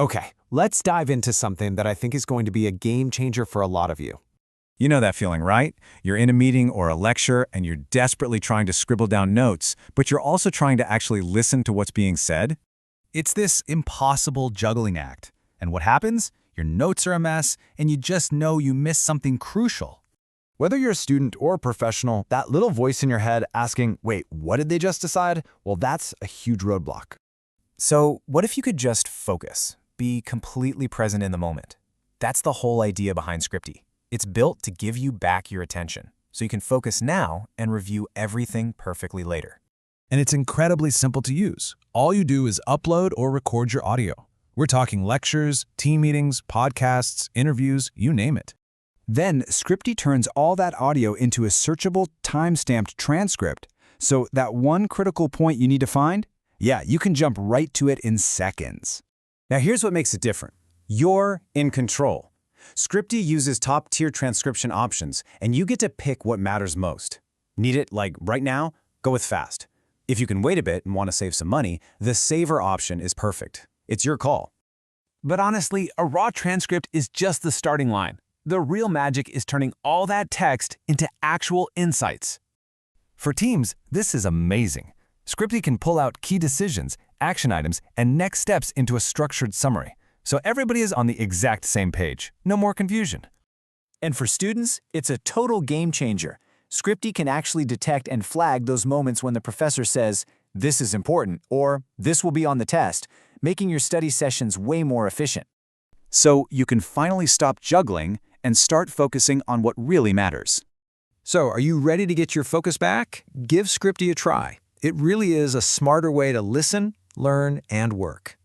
Okay, let's dive into something that I think is going to be a game changer for a lot of you. You know that feeling, right? You're in a meeting or a lecture and you're desperately trying to scribble down notes, but you're also trying to actually listen to what's being said. It's this impossible juggling act. And what happens? Your notes are a mess, and you just know you missed something crucial. Whether you're a student or a professional, that little voice in your head asking, wait, what did they just decide? Well, that's a huge roadblock. So what if you could just focus, be completely present in the moment? That's the whole idea behind Scripty. It's built to give you back your attention, so you can focus now and review everything perfectly later. And it's incredibly simple to use. All you do is upload or record your audio. We're talking lectures, team meetings, podcasts, interviews, you name it. Then Scripty turns all that audio into a searchable, time-stamped transcript. So that one critical point you need to find, yeah, you can jump right to it in seconds. Now here's what makes it different. You're in control. Scripty uses top-tier transcription options, and you get to pick what matters most. Need it, like, right now? Go with fast. If you can wait a bit and want to save some money, the saver option is perfect. It's your call. But honestly, a raw transcript is just the starting line. The real magic is turning all that text into actual insights. For teams, this is amazing. Scripty can pull out key decisions, action items, and next steps into a structured summary. So everybody is on the exact same page. No more confusion. And for students, it's a total game changer. Scripty can actually detect and flag those moments when the professor says, "This is important," or "This will be on the test," making your study sessions way more efficient. So you can finally stop juggling and start focusing on what really matters. So, are you ready to get your focus back? Give Scripty a try. It really is a smarter way to listen, learn, and work.